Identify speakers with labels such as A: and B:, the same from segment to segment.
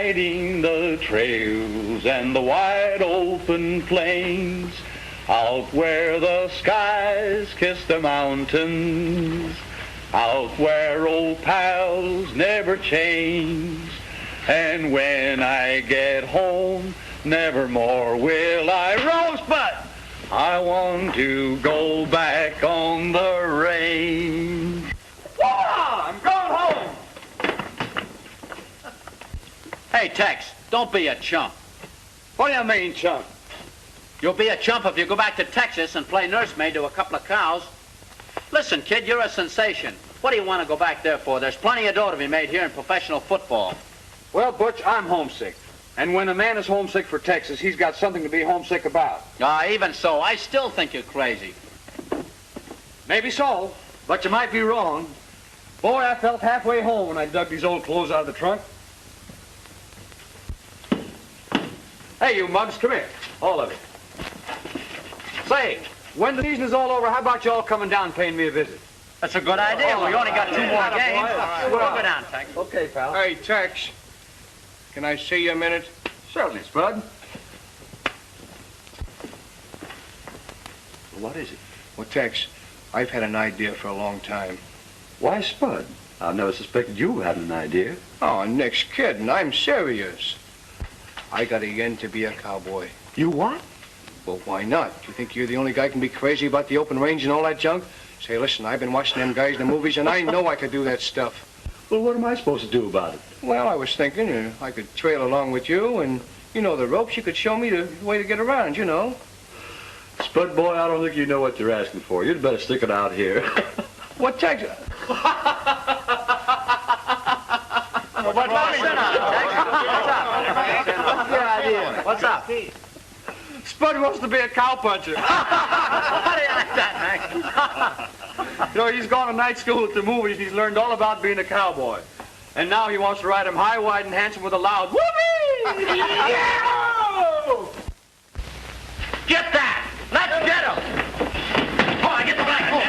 A: riding the trails and the wide open plains, out where the skies kiss the mountains, out where old pals never change. And when I get home, nevermore will I rosebud. I want to go back on the range.
B: I'm going home.
C: Hey, Tex, don't be a chump.
B: What do you mean, chump?
C: You'll be a chump if you go back to Texas and play nursemaid to a couple of cows. Listen, kid, you're a sensation. What do you want to go back there for? There's plenty of dough to be made here in professional football.
B: Well, Butch, I'm homesick. And when a man is homesick for Texas, he's got something to be homesick about.
C: Even so, I still think you're crazy.
B: Maybe so, but you might be wrong. Boy, I felt halfway home when I dug these old clothes out of the trunk. Hey, you mugs, come here. All of you. Say, when the season is all over, how about you all coming down and paying me a visit?
C: That's a good idea. We only got 2 more games. We'll go down, Tex.
B: Okay, pal.
D: Hey, Tex, can I see you a minute?
B: Certainly, Spud.
D: What is it? Well, Tex, I've had an idea for a long time.
B: Why, Spud? I've never suspected you had an idea.
D: Oh, Nick's kidding. I'm serious. I got a yen to be a cowboy.
B: You what?
D: Well, why not? You think you're the only guy can be crazy about the open range and all that junk? Say, listen, I've been watching them guys in the movies, and I know I could do that stuff.
B: Well, what am I supposed to do about it?
D: Well, I was thinking I could trail along with you, and you know the ropes. You could show me the way to get around, you know.
B: Spud, boy, I don't think you know what you're asking for. You'd better stick it out here.
D: What, Tex?
C: What's your idea? What's up?
B: Spud wants to be a cowpuncher.
C: How do you like that, Mac?
B: You know, he's gone to night school at the movies. He's learned all about being a cowboy. And now he wants to ride him high, wide, and handsome with a loud whoopee!
C: Get that! Let's get him! Come on, get the black horse.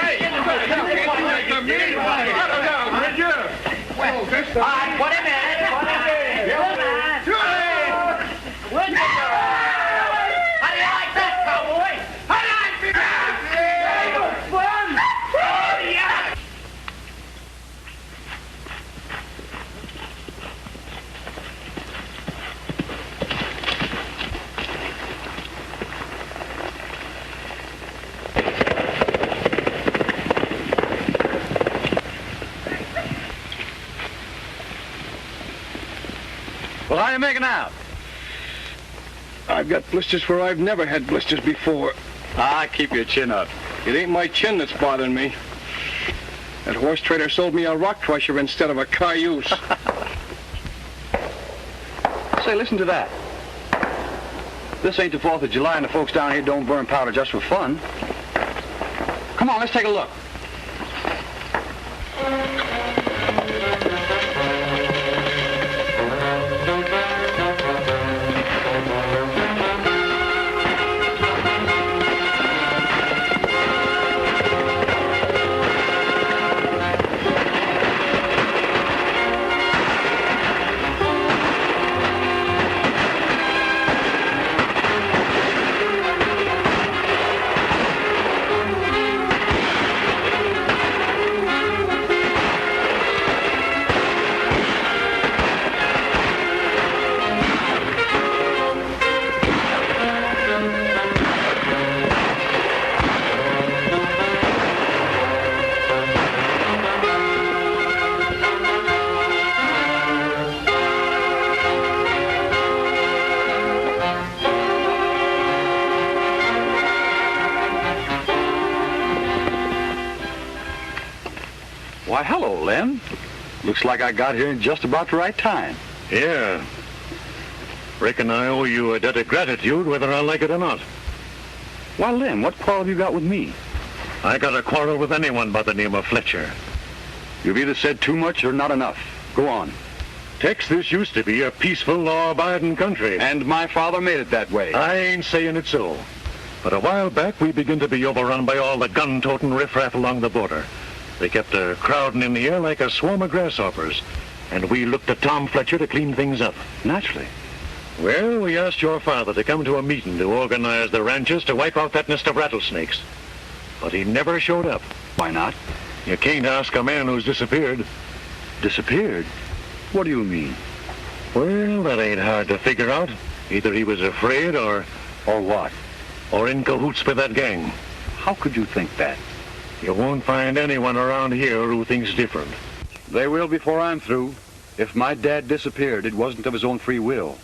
C: All right, put him in. Put him in. How do you like that, cowboy? How do you like that?
B: Well, how are you making out?
D: I've got blisters where I've never had blisters before.
B: Keep your chin up.
D: It ain't my chin that's bothering me. That horse trader sold me a rock crusher instead of a cayuse.
B: Say, listen to that. This ain't the 4th of July, and the folks down here don't burn powder just for fun. Come on, let's take a look. Why, hello, Lem. Looks like I got here in just about the right time.
E: Yeah. Reckon I owe you a debt of gratitude, whether I like it or not.
B: Why, Lem, what quarrel have you got with me?
E: I got a quarrel with anyone by the name of Fletcher.
B: You've either said too much or not enough. Go on.
E: Tex, this used to be a peaceful, law-abiding country.
B: And my father made it that way.
E: I ain't saying it so. But a while back, we began to be overrun by all the gun-toting riffraff along the border. They kept crowding in the air like a swarm of grasshoppers. and we looked to Tom Fletcher to clean things up.
B: Naturally.
E: Well, we asked your father to come to a meeting to organize the ranchers to wipe out that nest of rattlesnakes. But he never showed up.
B: Why not?
E: You can't ask a man who's disappeared.
B: Disappeared? What do you mean?
E: Well, that ain't hard to figure out. Either he was afraid or
B: what?
E: or in cahoots with that gang.
B: How could you think that?
E: You won't find anyone around here who thinks different.
B: They will before I'm through. If my dad disappeared, it wasn't of his own free will.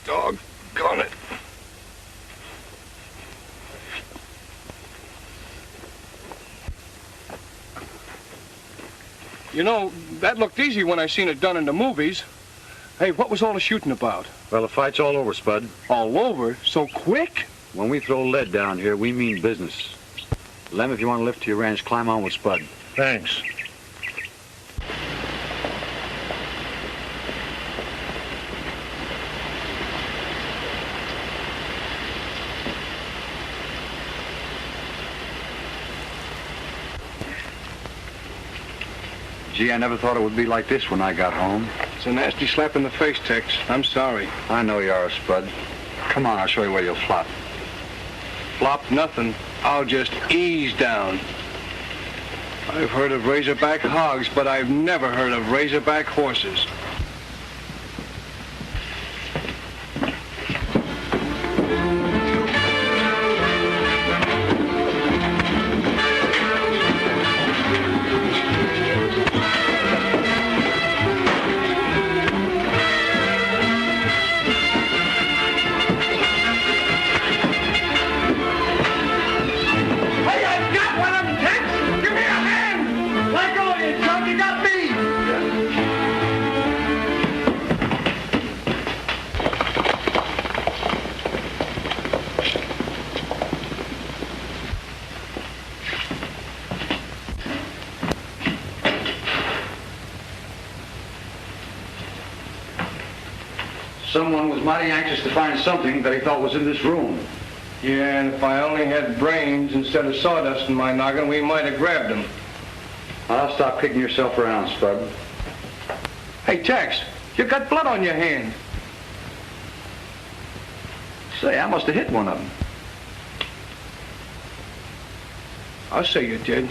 B: Doggone it. You know, that looked easy when I seen it done in the movies. Hey, what was all the shooting about?
F: Well, the fight's all over, Spud.
B: All over? So quick?
F: When we throw lead down here, we mean business. Lem, if you want to lift to your ranch, climb on with Spud.
E: Thanks.
B: Gee, I never thought it would be like this when I got home.
D: It's a nasty slap in the face, Tex. I'm sorry.
B: I know you are, Spud. Come on, I'll show you where you'll flop.
D: Flop nothing. I'll just ease down. I've heard of razorback hogs, but I've never heard of razorback horses.
B: Someone was mighty anxious to find something that he thought was in this room.
D: Yeah, and if I only had brains instead of sawdust in my noggin, we might have grabbed him.
B: I'll stop kicking yourself around, Spud.
D: Hey, Tex, you got blood on your hand.
B: Say, I must have hit one of them.
D: I'll say you did.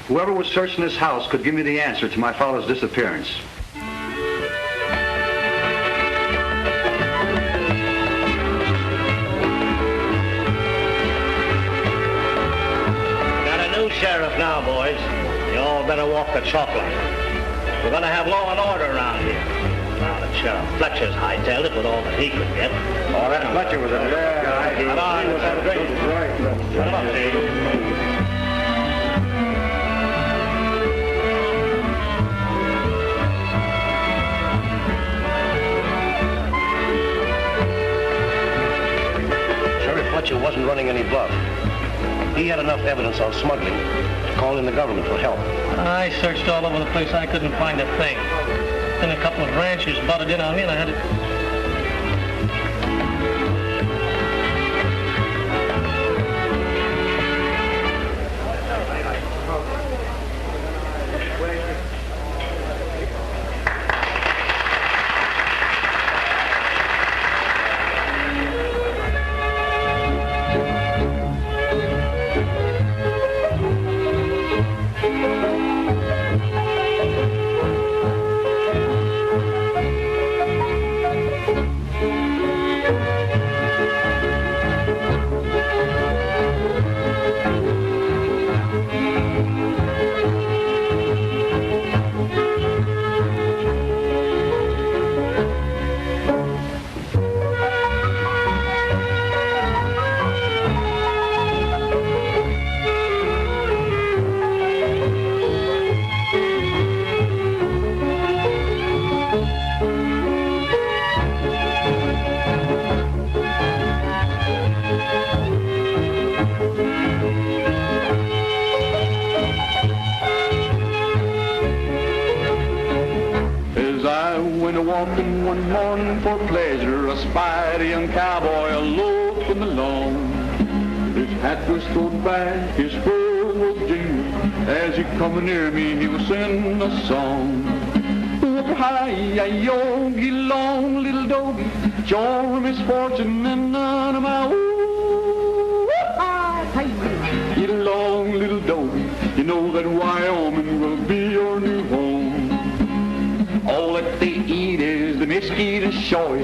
B: Whoever was searching this house could give me the answer to my father's disappearance.
G: Sheriff now, boys. You all better walk the chalk line. We're going to have law and order around here. Now that Sheriff Fletcher's hightailed it with all that he could get.
B: Oh, that Fletcher was a guy.
G: Come on, let's have a drink. Come on,
H: Sheriff Fletcher wasn't running any bluff. He had enough evidence on smuggling to call in the government for help.
G: I searched all over the place. I couldn't find a thing. Then a couple of ranchers butted in on me, and I had to...
A: Walking one morning for pleasure, I spied a young cowboy a low trailing along. His hat was thrown back, his fur was jingling. As he come near me, he was singing a song. Whoop-hi-yi-yo, get along, little doggy. It's your misfortune and none of my own. Get along, little doggy. You know that Wyoming will be your new home. All that they eat is the mesquite show.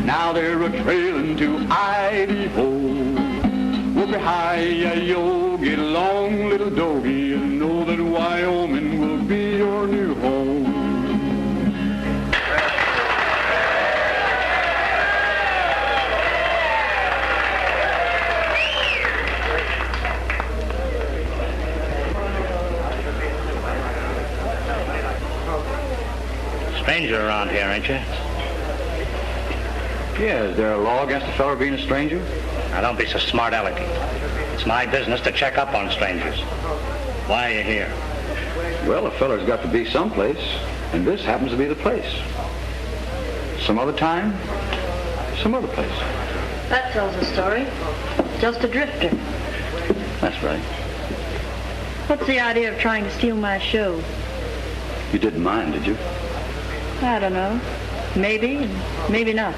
A: Now they're a-trailing to Idaho. Whoop-hi-yi-yo, get along, little doggy. You know that Wyoming will be your new home.
G: Stranger around here, ain't you?
B: Yeah, is there a law against a feller being a stranger?
G: Now, don't be so smart alecky. It's my business to check up on strangers. Why are you here?
B: Well, a feller's got to be someplace, and this happens to be the place. Some other time, some other place.
I: That tells a story. Just a drifter.
B: That's right.
I: What's the idea of trying to steal my show?
B: You didn't mind, did you?
I: I don't know. Maybe, and maybe not.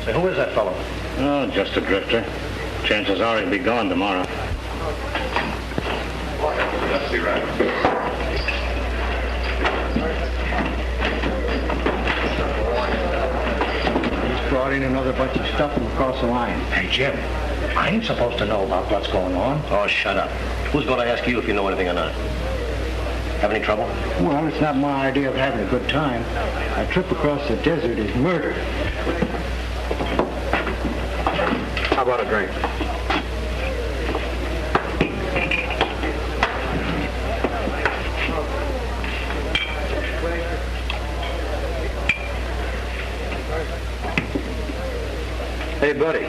G: Say, who is that fellow? Oh, just a drifter. Chances are he'll be gone tomorrow.
A: That's the right.
G: Brought in another bunch of stuff from across the line.
H: Hey, Jim, I ain't supposed to know about what's going on. Oh, shut up. Who's going to ask you if you know anything or not? Have any trouble?
G: Well, it's not my idea of having a good time. A trip across the desert is murder.
B: How about a drink? Hey, buddy.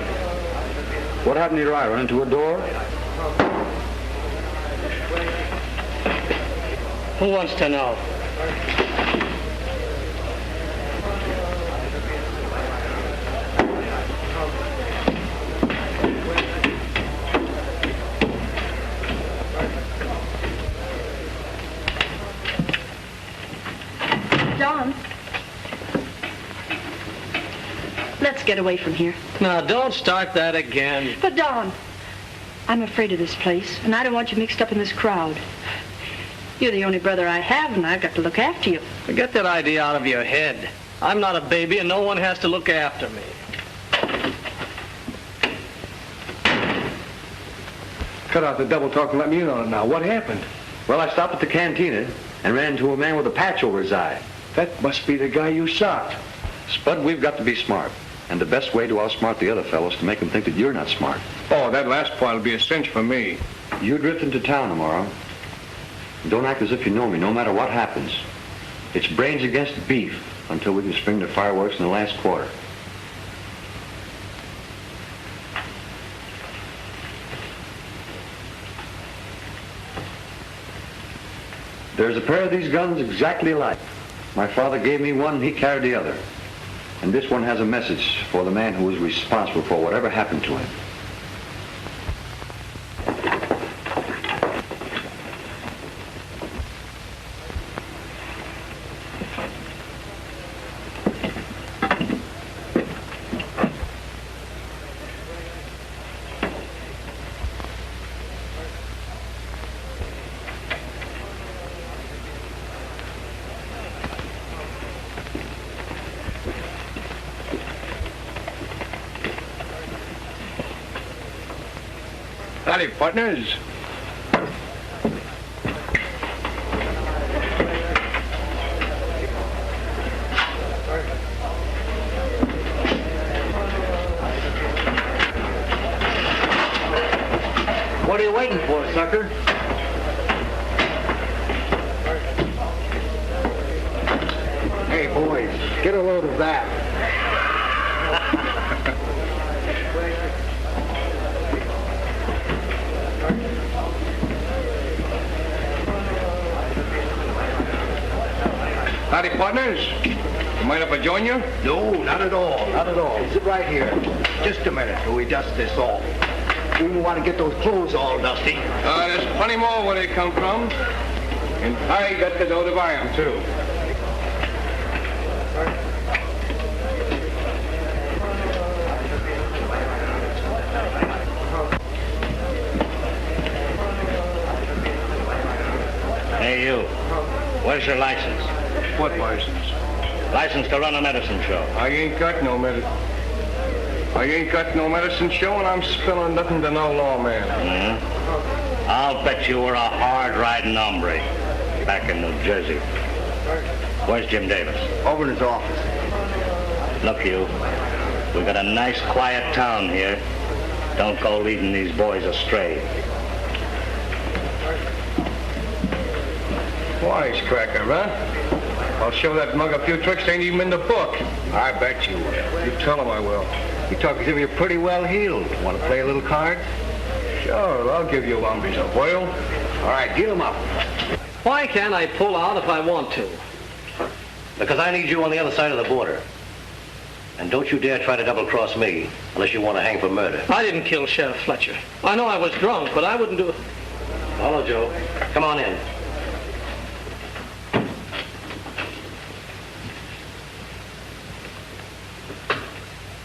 B: What happened to your eye? Run into a door?
G: Who wants to know?
I: Don. Let's get away from here.
G: Now, don't start that again.
I: But, Don, I'm afraid of this place, and I don't want you mixed up in this crowd. You're the only brother I have, and I've got to look after you.
G: Get that idea out of your head. I'm not a baby, and no one has to look after me.
D: Cut out the double talk and let me in on it now. What happened?
B: Well, I stopped at the cantina and ran into a man with a patch over his eye.
D: That must be the guy you socked.
B: Spud, we've got to be smart. And the best way to outsmart the other fellows is to make them think that you're not smart.
D: Oh, that last part will be a cinch for me.
B: You drift into town tomorrow. Don't act as if you know me, no matter what happens. It's brains against beef until we can spring the fireworks in the last quarter. There's a pair of these guns exactly alike. My father gave me one, he carried the other. And this one has a message for the man who was responsible for whatever happened to him.
D: Howdy, partners.
G: What are you waiting for, sucker? Hey, boys, get a load of that.
D: Howdy, partners. You mind if I join you?
J: No, not at all, not at all. Sit right here. Just a minute till we dust this off. We don't want to get those clothes all dusty.
D: There's plenty more where they come from. And I got the dough to buy them, too.
H: Hey, you. Where's your license?
D: What license?
H: License to run a medicine show.
D: I ain't got no medicine. I ain't got no medicine show, and I'm spilling nothing to no lawman.
H: Mm-hmm. I'll bet you were a hard-riding hombre back in New Jersey. Where's Jim Davis?
J: Over in his office.
H: Look, you. We got a nice, quiet town here. Don't go leading these boys astray.
D: Wisecracker, huh? I'll show that mug a few tricks that ain't even in the book.
J: I bet you will.
D: You tell him I will.
J: You talk as if you're pretty well healed. Want to play a little card?
D: Sure, I'll give you lumbies a whirl.
J: All right, get him up.
K: Why can't I pull out if I want to?
H: Because I need you on the other side of the border. And don't you dare try to double-cross me unless you want to hang for murder.
K: I didn't kill Sheriff Fletcher. I know I was drunk, but I wouldn't do it.
H: Follow Joe. Come on in.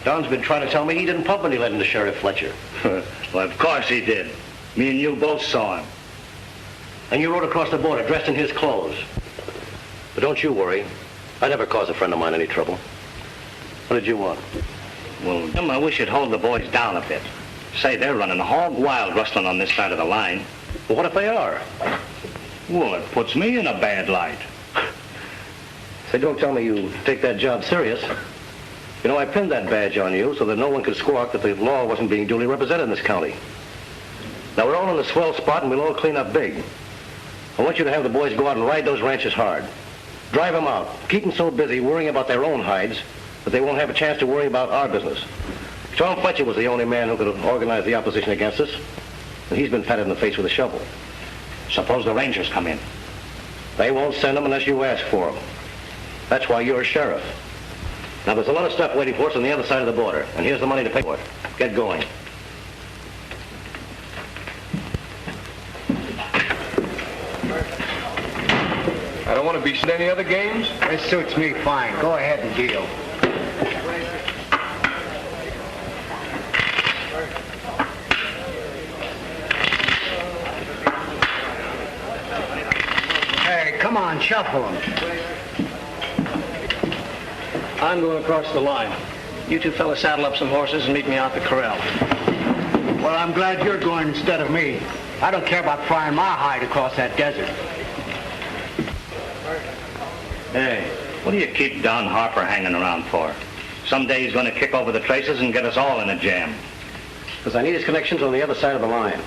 H: Don's been trying to tell me he didn't pump any lead into Sheriff Fletcher.
C: Well, of course he did. Me and you both saw him.
H: And you rode across the border dressed in his clothes. But don't you worry. I never caused a friend of mine any trouble. What did you want?
C: Well, Jim, I wish you'd hold the boys down a bit. Say, they're running hog wild rustling on this side of the line.
H: Well, what if they are?
C: Well, it puts me in a bad light.
H: Say, don't tell me you take that job serious. You know, I pinned that badge on you so that no one could squawk that the law wasn't being duly represented in this county. Now, we're all in a swell spot, and we'll all clean up big. I want you to have the boys go out and ride those ranches hard. Drive them out. Keep them so busy worrying about their own hides that they won't have a chance to worry about our business. Tom Fletcher was the only man who could have organized the opposition against us, and he's been patted in the face with a shovel.
C: Suppose the Rangers come in.
H: They won't send them unless you ask for them. That's why you're a sheriff. Now, there's a lot of stuff waiting for us on the other side of the border, and here's the money to pay for it. Get going.
D: I don't want to be in any other games.
J: This suits me fine. Go ahead and deal. Hey, come on, shuffle them.
K: I'm going across the line. You two fellas saddle up some horses and meet me out the corral.
J: Well, I'm glad you're going instead of me. I don't care about frying my hide across that desert.
C: Hey, what do you keep Don Harper hanging around for? Someday he's going to kick over the traces and get us all in a jam.
H: Because I need his connections on the other side of the line.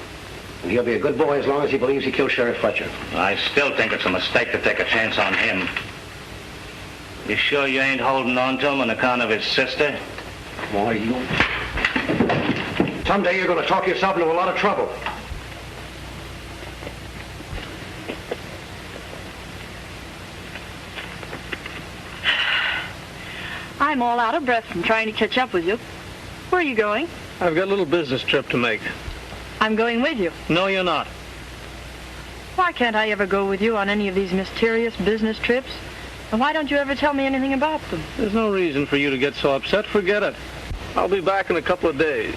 H: And he'll be a good boy as long as he believes he killed Sheriff Fletcher.
C: I still think it's a mistake to take a chance on him. You sure you ain't holding on to him on account of his sister?
H: Boy, you... Someday you're going to talk yourself into a lot of trouble.
I: I'm all out of breath from trying to catch up with you. Where are you going?
K: I've got a little business trip to make.
I: I'm going with you.
K: No, you're not.
I: Why can't I ever go with you on any of these mysterious business trips? And why don't you ever tell me anything about them?
K: There's no reason for you to get so upset. Forget it. I'll be back in a couple of days.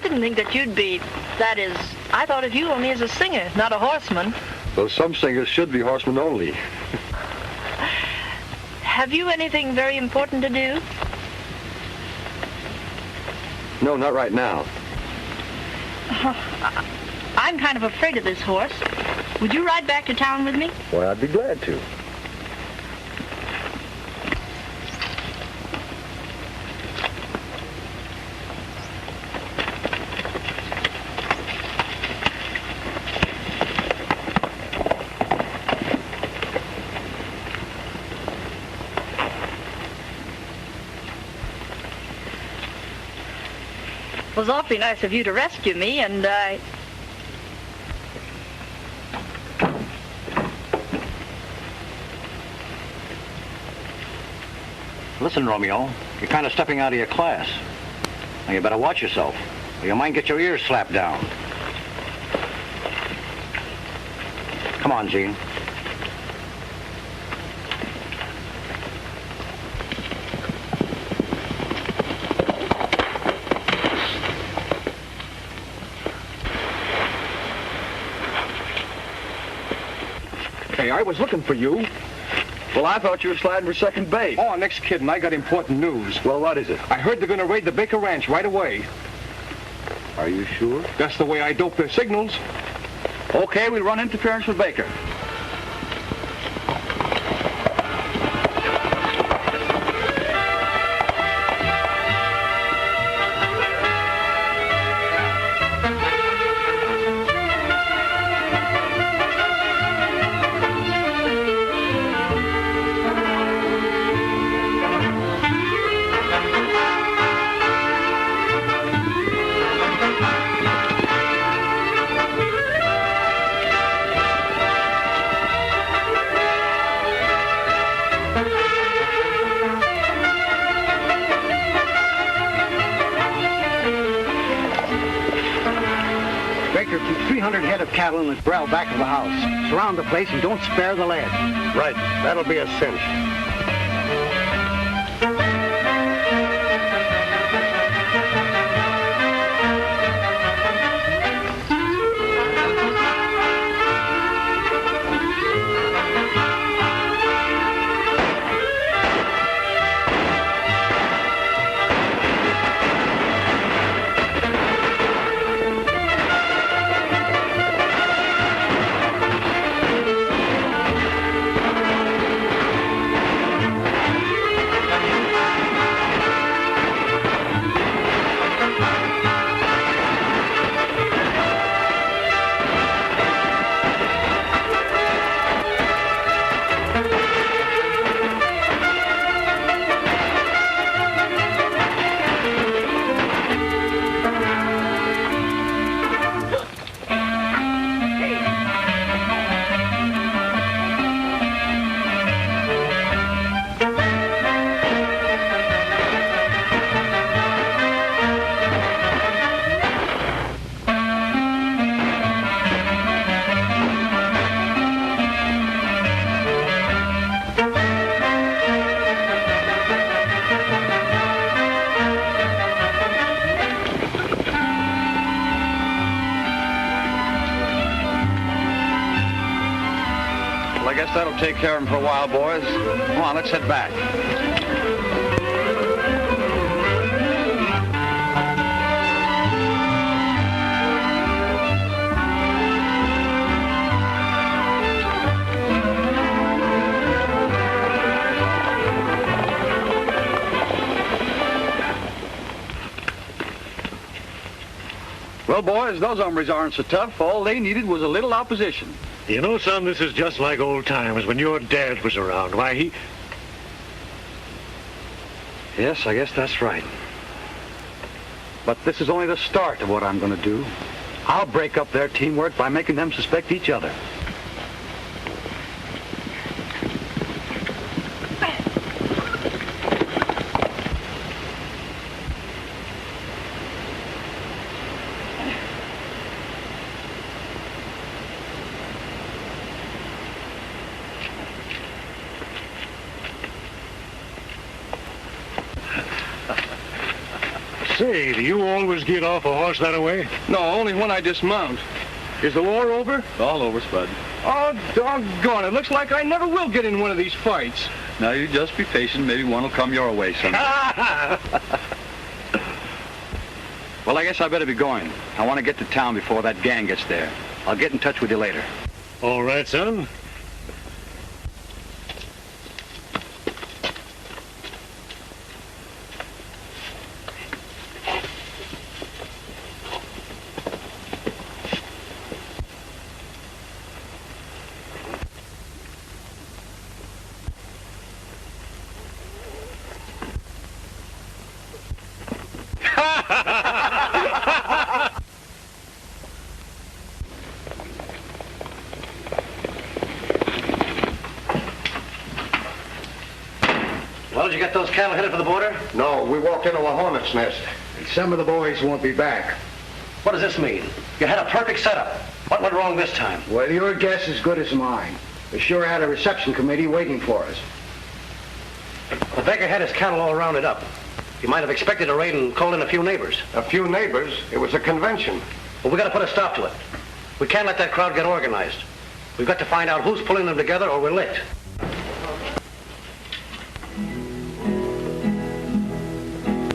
L: didn't think that you'd be, that is, I thought of you only as a singer, not a horseman.
D: Well, some singers should be horsemen only.
L: Have you anything very important to do?
D: No, not right now.
L: I'm kind of afraid of this horse. Would you ride back to town with me?
D: Well, I'd be glad to.
L: It was awfully nice of you to rescue me, and
H: Listen, Romeo, you're kind of stepping out of your class. Now, you better watch yourself, or you might get your ears slapped down. Come on, Gene.
D: Hey, I was looking for you. Well, I thought you were sliding for second base. Oh, Nick's kidding. I got important news. Well, what is it? I heard they're going to raid the Baker Ranch right away. Are you sure? That's the way I dope their signals. Okay, we run interference with Baker.
M: Baker, keep 300 head of cattle in the corral back of the house. Surround the place and don't spare the lead.
N: Right. That'll be a cinch.
B: I guess that'll take care of him for a while, boys. Come on, let's head back.
D: Well, boys, those hombres aren't so tough. All they needed was a little opposition.
E: You know, son, this is just like old times when your dad was around. Why, he...
F: Yes, I guess that's right. But this is only the start of what I'm going to do. I'll break up their teamwork by making them suspect each other.
E: Say, do you always get off a horse that way?
D: No, only when I dismount. Is the war over?
O: All over, Spud.
D: Oh, doggone it. Looks like I never will get in one of these fights.
O: Now, you just be patient. Maybe one will come your way someday.
F: Well, I guess I better be going. I want to get to town before that gang gets there. I'll get in touch with you later.
E: All right, son.
H: Well, did you get those cattle headed for the border?
N: No, we walked into a hornet's nest. And some of the boys won't be back.
H: What does this mean? You had a perfect setup. What went wrong this time?
M: Well, your guess is as good as mine. We sure had a reception committee waiting for us.
H: The Baker had his cattle all rounded up. He might have expected a raid and called in a few neighbors.
N: A few neighbors? It was a convention.
H: Well, we got to put a stop to it. We can't let that crowd get organized. We've got to find out who's pulling them together or we're licked.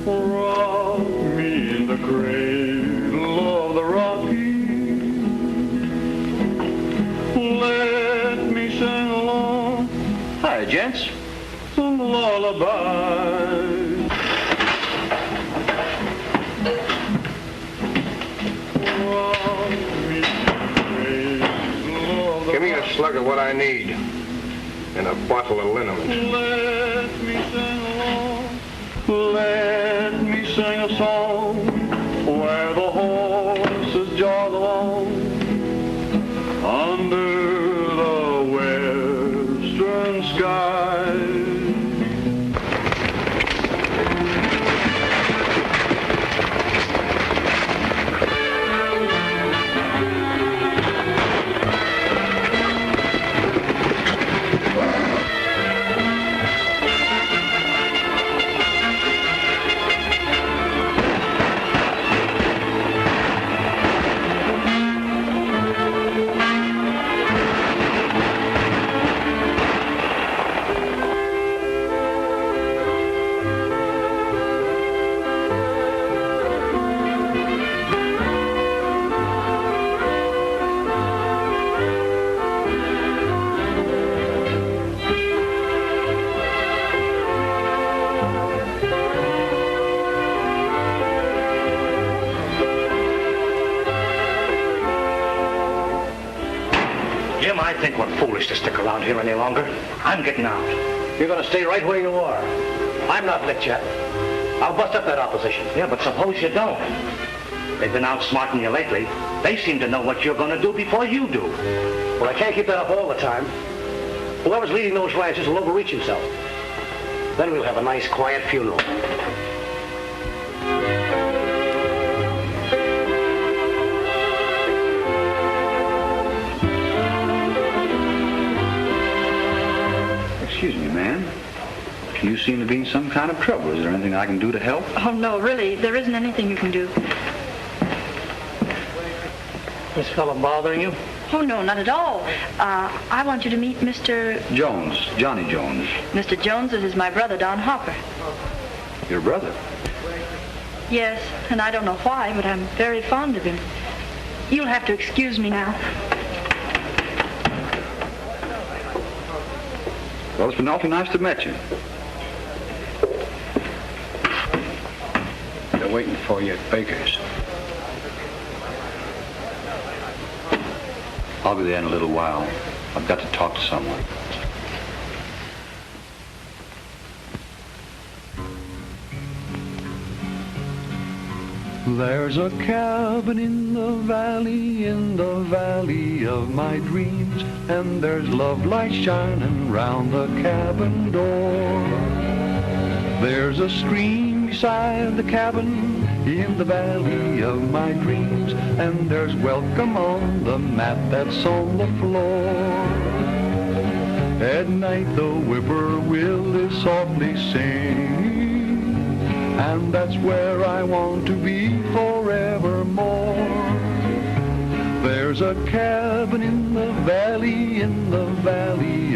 A: Rock me in the cradle of the Rockies. Let me sing along.
H: Hi, gents.
A: Some lullaby.
N: Give me a slug of what I need. And a bottle of liniment.
A: Let me sing along. Let me sing a song where the horses jog along under the western sky.
H: Jim, I think we're foolish to stick around here any longer. I'm getting out. You're going to stay right where you are. I'm not licked yet. I'll bust up that opposition. Yeah, but suppose you don't. They've been outsmarting you lately. They seem to know what you're going to do before you do. Well, I can't keep that up all the time. Whoever's leading those ranches will overreach himself. Then we'll have a nice, quiet funeral.
F: Excuse me, ma'am. You seem to be in some kind of trouble. Is there anything I can do to help?
I: Oh, no, really, there isn't anything you can do.
H: This fellow bothering you?
I: Oh, no, not at all. I want you to meet Mr.
F: Jones, Johnny Jones.
I: Mr. Jones. This is my brother, Don Hopper.
F: Your brother?
I: Yes, and I don't know why, but I'm very fond of him. You'll have to excuse me now.
F: Well, it's been awfully nice to meet you.
M: They're waiting for you at Baker's.
F: I'll be there in a little while. I've got to talk to someone.
P: There's a cabin in the valley of my dreams, and there's love lights shining round the cabin door. There's a stream beside the cabin in the valley of my dreams, and there's welcome on the mat that's on the floor. At night the whippoorwill is softly singing, and that's where I want to be forevermore. There's a cabin in the valley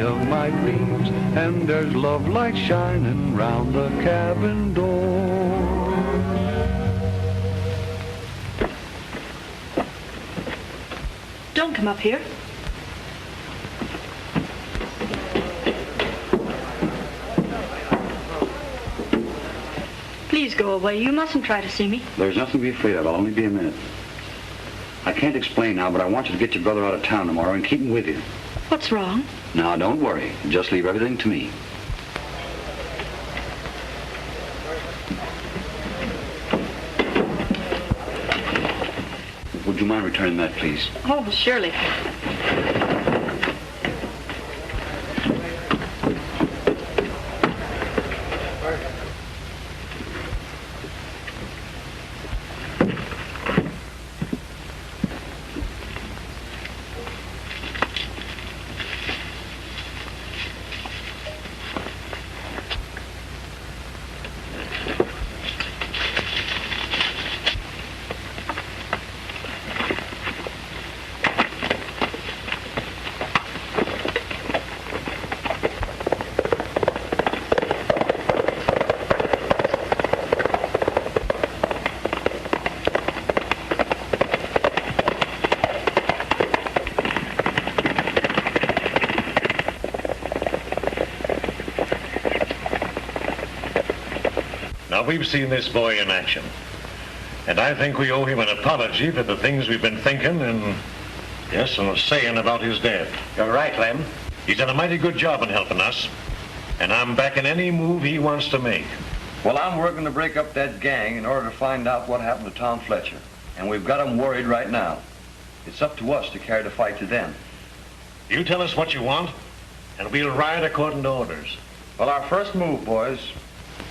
P: of my dreams, and there's love light shining round the cabin door.
I: Don't come up here. Please go away. You mustn't try to see me.
F: There's nothing to be afraid of. I'll only be a minute. I can't explain now, but I want you to get your brother out of town tomorrow and keep him with you.
I: What's wrong?
F: Now, don't worry. Just leave everything to me. Would you mind returning that, please?
I: Oh, surely.
E: Now, we've seen this boy in action, and I think we owe him an apology for the things we've been thinking and saying about his death.
H: You're right, Lem.
E: He's done a mighty good job in helping us, and I'm backing any move he wants to make.
B: Well, I'm working to break up that gang in order to find out what happened to Tom Fletcher, and we've got them worried right now. It's up to us to carry the fight to them.
E: You tell us what you want, and we'll ride according to orders.
B: Well, our first move, boys,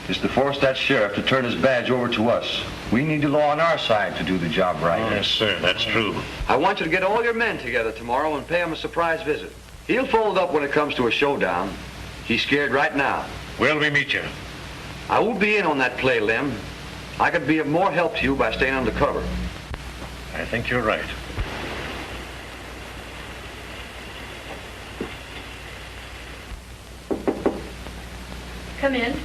B: is to force that sheriff to turn his badge over to us. We need the law on our side to do the job right.
E: Oh, yes, sir, that's true.
B: I want you to get all your men together tomorrow and pay him a surprise visit. He'll fold up when it comes to a showdown. He's scared right now.
E: Where'll we meet you?
B: I won't be in on that play, Lem. I could be of more help to you by staying under cover.
E: I think you're right.
I: Come in.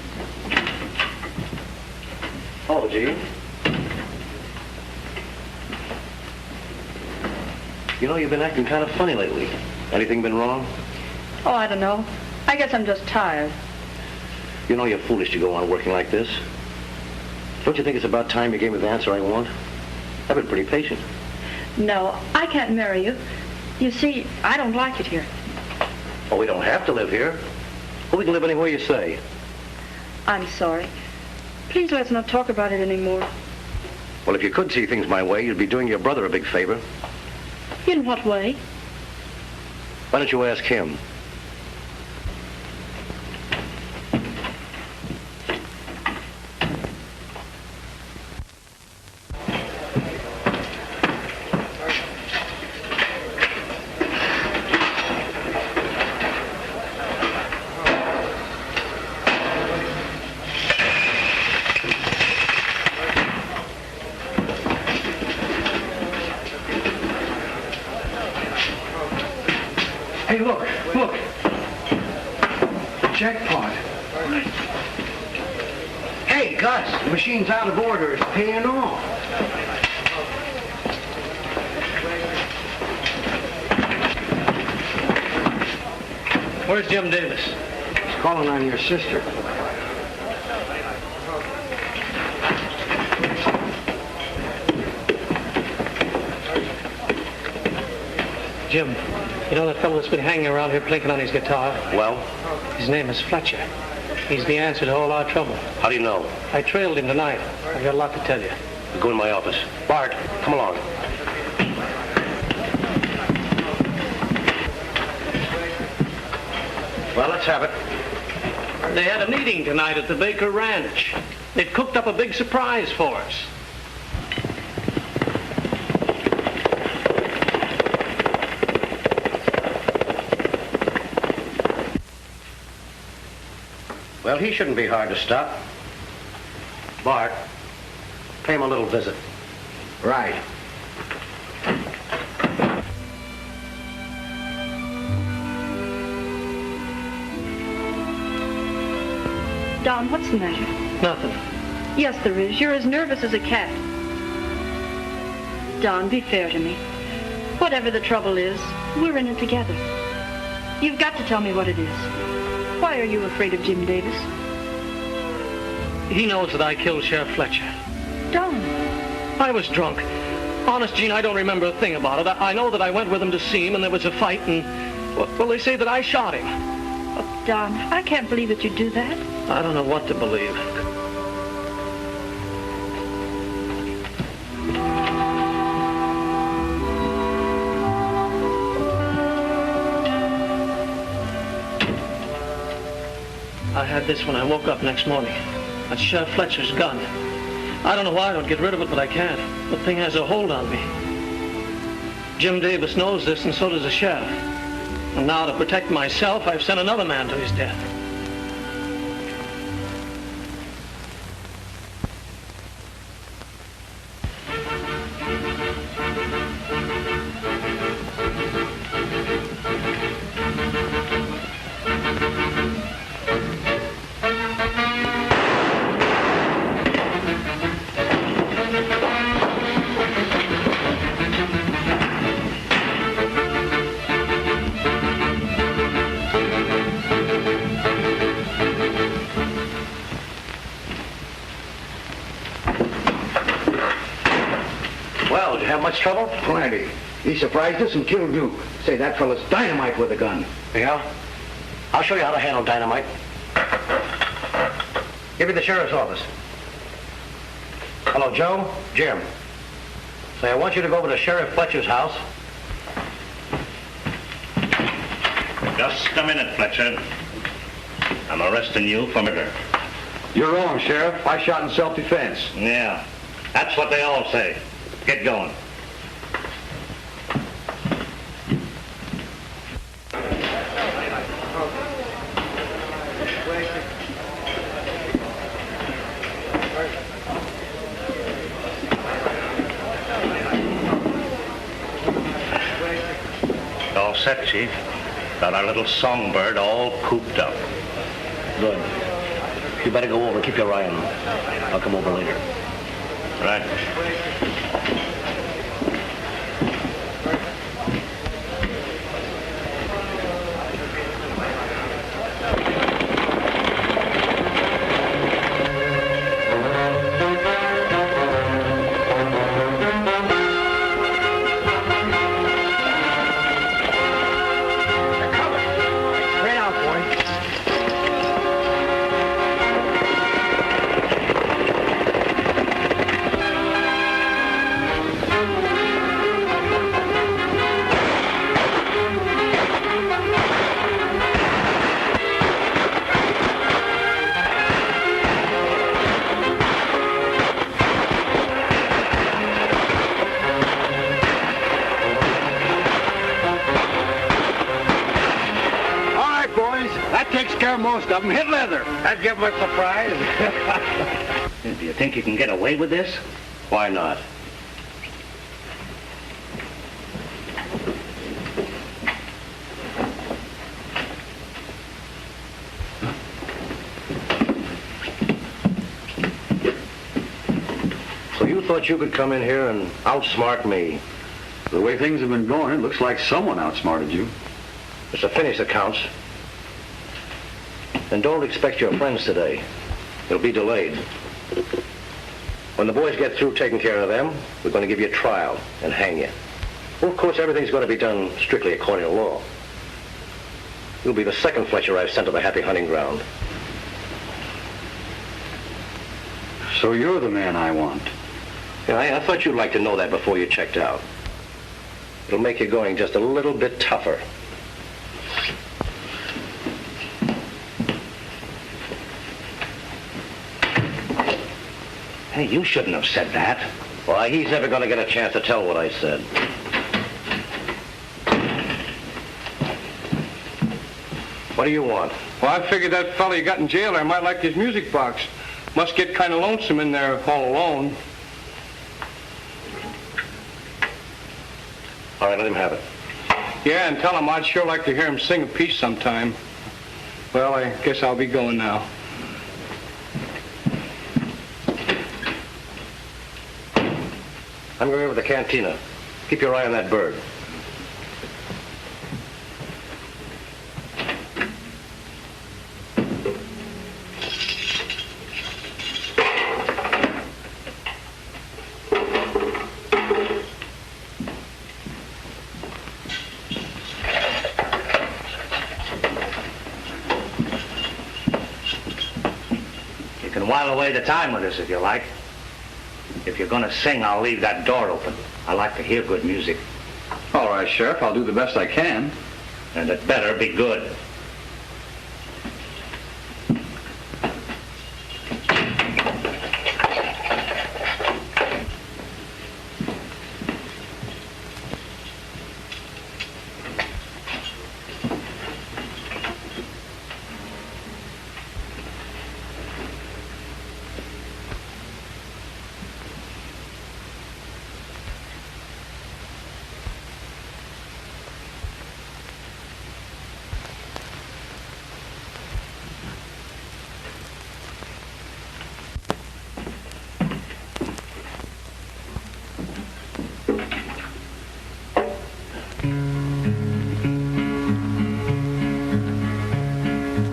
H: Oh, gee. You know, you've been acting kind of funny lately. Anything been wrong?
I: Oh, I don't know. I guess I'm just tired.
H: You know you're foolish to go on working like this. Don't you think it's about time you gave me the answer I want? I've been pretty patient.
I: No, I can't marry you. You see, I don't like it here.
H: Oh, we don't have to live here. Well, we can live anywhere you say.
I: I'm sorry. Please let's not talk about it anymore.
H: Well, if you could see things my way, you'd be doing your brother a big favor.
I: In what way?
H: Why don't you ask him?
M: Hey, look. Jackpot. Hey, Gus, the machine's out of order. It's paying off.
K: Where's Jim Davis?
M: He's calling on your sister.
K: Jim, you know that fellow that's been hanging around here plinking on his guitar?
H: Well?
K: His name is Fletcher. He's the answer to all our trouble.
H: How do you know?
K: I trailed him tonight. I've got a lot to tell you.
H: Go in my office. Bart, come along. Well, let's have it.
K: They had a meeting tonight at the Baker Ranch. They've cooked up a big surprise for us.
H: Well, he shouldn't be hard to stop. Bart, pay him a little visit.
J: Right.
I: Don, what's the matter?
K: Nothing.
I: Yes, there is. You're as nervous as a cat. Don, be fair to me. Whatever the trouble is, we're in it together. You've got to tell me what it is. Why are you afraid of Jim Davis?
K: He knows that I killed Sheriff Fletcher.
I: Don.
K: I was drunk. Honest, Gene, I don't remember a thing about it. I know that I went with him to see him and there was a fight and... Well, they say that I shot him.
I: Oh, Don, I can't believe that you'd do that.
K: I don't know what to believe. I had this when I woke up next morning. That's Sheriff Fletcher's gun. I don't know why I don't get rid of it, but I can't. The thing has a hold on me. Jim Davis knows this, and so does the sheriff. And now to protect myself, I've sent another man to his death.
H: Well, did you have much trouble?
M: Plenty. He surprised us and killed Duke. Say, that fella's dynamite with a gun.
H: Yeah? I'll show you how to handle dynamite. Give me the sheriff's office. Hello, Joe? Jim. Say, I want you to go over to Sheriff Fletcher's house.
G: Just a minute, Fletcher. I'm arresting you for murder.
B: You're wrong, Sheriff. I shot in self-defense.
G: Yeah, that's what they all say. Get going. All set, Chief. Got our little songbird all cooped up.
H: Good. You better go over. Keep your eye on him. I'll come over later.
G: Right.
M: Most of them hit leather. That'd give them a surprise.
G: Do you think you can get away with this?
H: Why not? So you thought you could come in here and outsmart me?
B: The way things have been going, it looks like someone outsmarted you.
H: Just to finish accounts. And don't expect your friends today. It'll be delayed. When the boys get through taking care of them, we're going to give you a trial and hang you. Well, of course, everything's going to be done strictly according to law. You'll be the second Fletcher I've sent to the happy hunting ground.
B: So you're the man I want.
H: Yeah, I thought you'd like to know that before you checked out. It'll make you going just a little bit tougher.
G: Hey, you shouldn't have said that.
H: Why, he's never going to get a chance to tell what I said. What do you want?
N: Well, I figured that fella you got in jail there might like his music box. Must get kind of lonesome in there all alone.
H: All right, let him have it.
N: Yeah, and tell him I'd sure like to hear him sing a piece sometime. Well, I guess I'll be going now.
H: I'm going over to the cantina. Keep your eye on that bird.
G: You can while away the time with us if you like. If you're gonna sing, I'll leave that door open. I like to hear good music.
O: All right, Sheriff, I'll do the best I can.
G: And it better be good.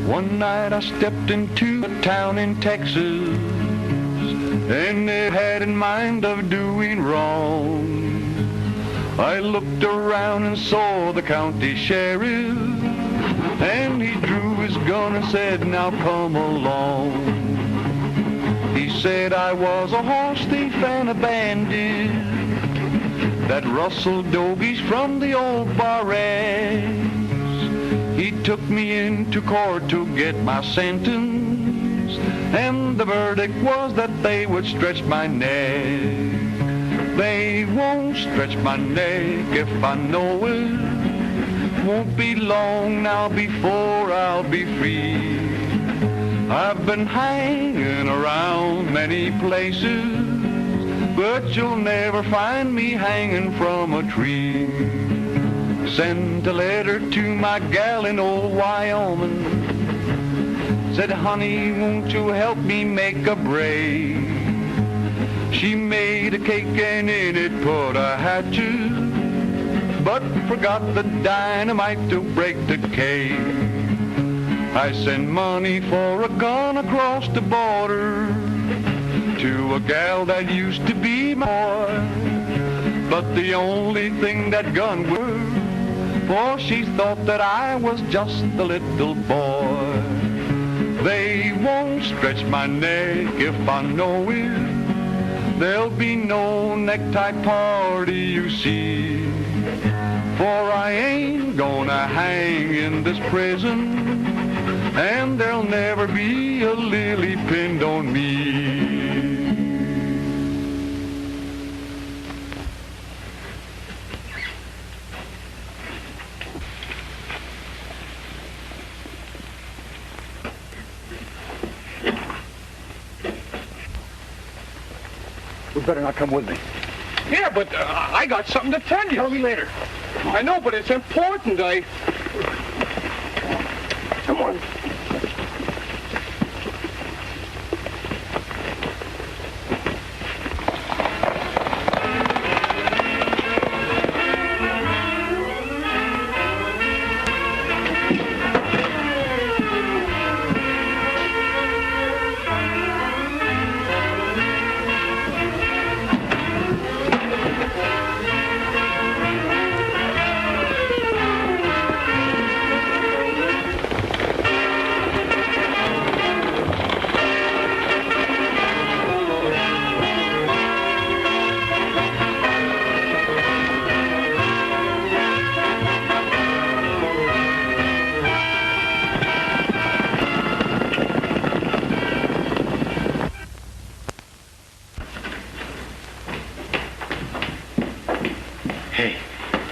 P: One night I stepped into a town in Texas, and it had in mind of doing wrong. I looked around and saw the county sheriff, and he drew his gun and said, "Now come along." He said I was a horse thief and a bandit that rustled dogies from the old barracks. He took me into court to get my sentence, and the verdict was that they would stretch my neck. They won't stretch my neck if I know it. Won't be long now before I'll be free. I've been hanging around many places, but you'll never find me hanging from a tree. Sent a letter to my gal in old Wyoming. Said, "Honey, won't you help me make a braid?" She made a cake and in it put a hatchet, but forgot the dynamite to break the cake. I sent money for a gun across the border to a gal that used to be my boy, but the only thing that gun was, for she thought that I was just a little boy. They won't stretch my neck if I know it. There'll be no necktie party, you see. For I ain't gonna hang in this prison, and there'll never be a lily pinned on me.
D: You better not come with me. Yeah, but I got something to tell you. Tell me later. I know, but it's important. Come on.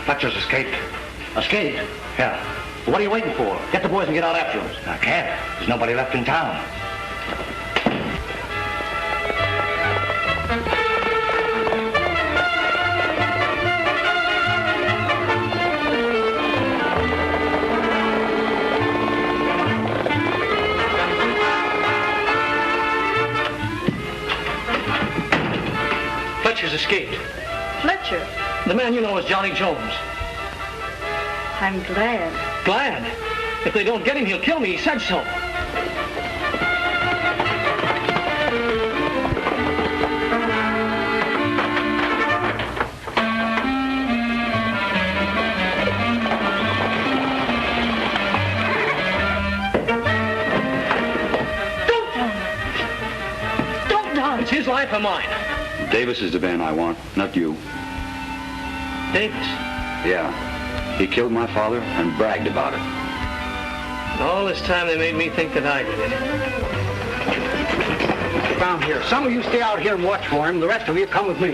H: Fletcher's escaped. Escaped? Yeah. Well, what are you waiting for? Get the boys and get out after him. I can't. There's nobody left in town.
K: escaped.
I: Fletcher,
K: The man you know as Jolly Jones.
I: I'm glad.
K: Glad. If they don't get him, he'll kill me. He said so. It's his life or mine.
B: Davis is the man I want, not you.
K: Davis?
B: Yeah. He killed my father and bragged about it.
K: And all this time they made me think that I did it.
M: Down here. Some of you stay out here and watch for him. The rest of you come with me.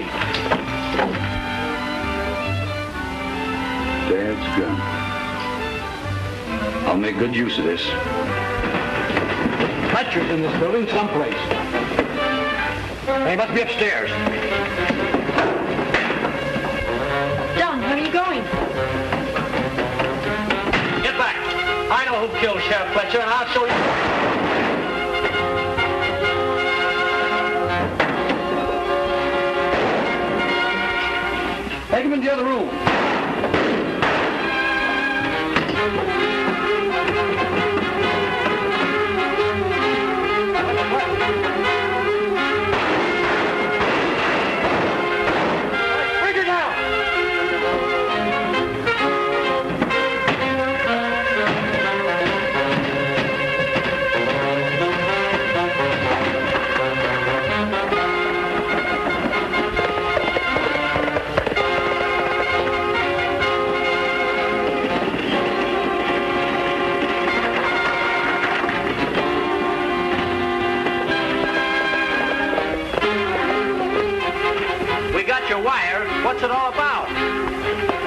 B: Dad's gun. I'll make good use of this.
M: Fletcher's in this building someplace. They must be upstairs.
I: Don, where are you going?
K: Get back. I know who killed Sheriff Fletcher, and I'll show you.
M: Take him into the other room.
C: What's it all about?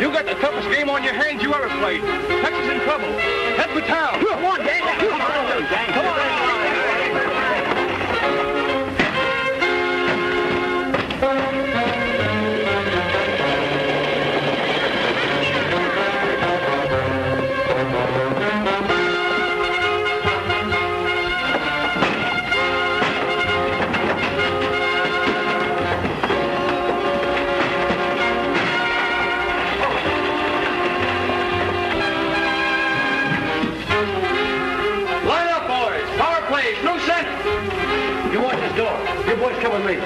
D: You got the toughest game on your hands you ever played. Texas in trouble. Head for town.
C: Come on, gang. Come on, gang. Come on.
M: You watch this door. You boys come with me.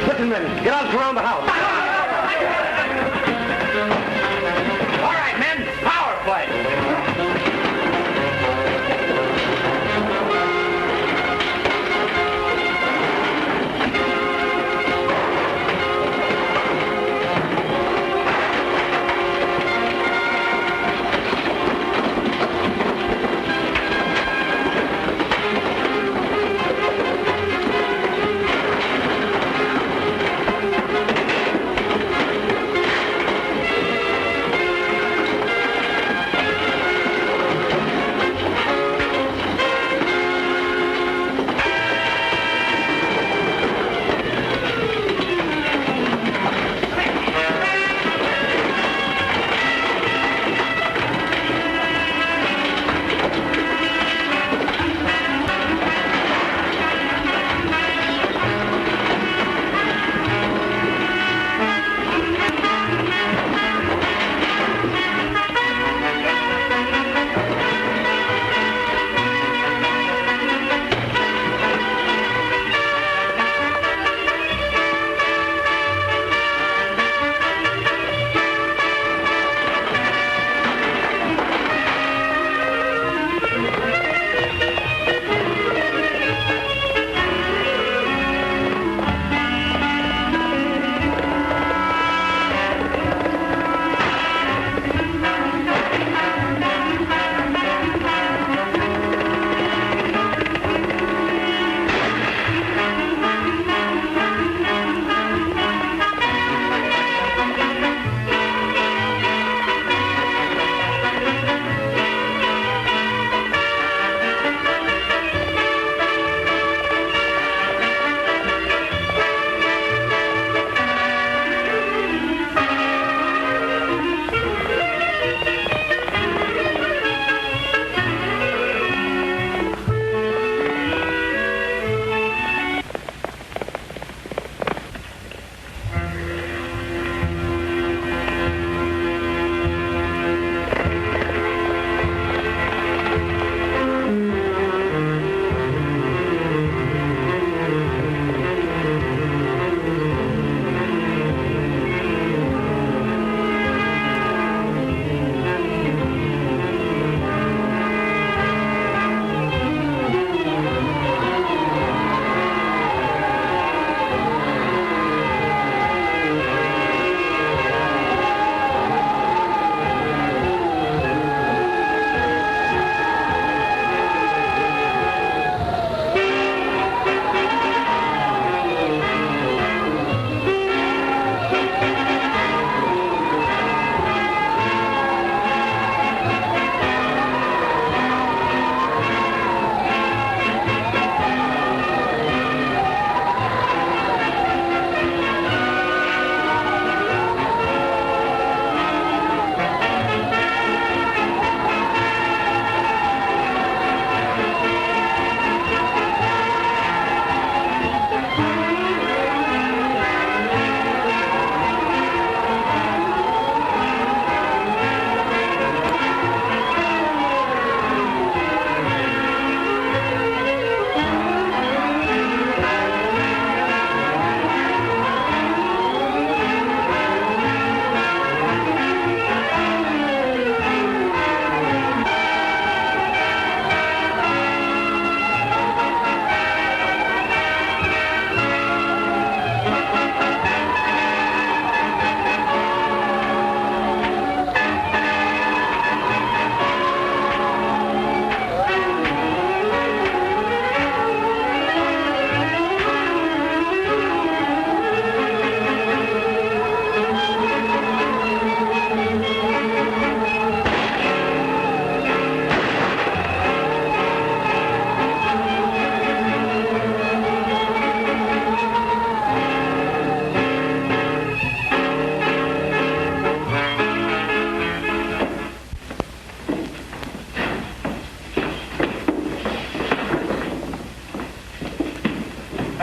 M: Listen, men. Get out around the house.
C: All right, men. Power play.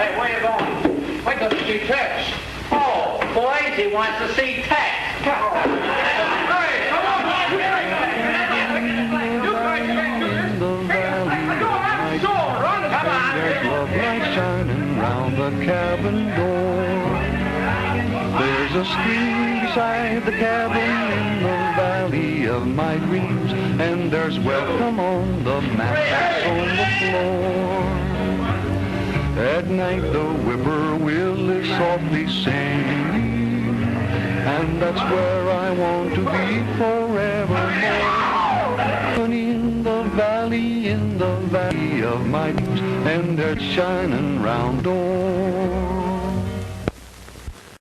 C: Hey, where you going?
N: Wait till you see Tex.
C: Oh, boys, he wants to see Tex.
N: Hey, come on! You guys can't do this. Hey, go on, sure. Run, come on.
P: There's love light shining round the cabin door. There's a stream beside the cabin in the valley of my dreams, and there's welcome on the mattress on the floor. At night the whippoorwill is softly singing, and that's where I want to be forevermore. In the valley of my dreams, and there's shining round door.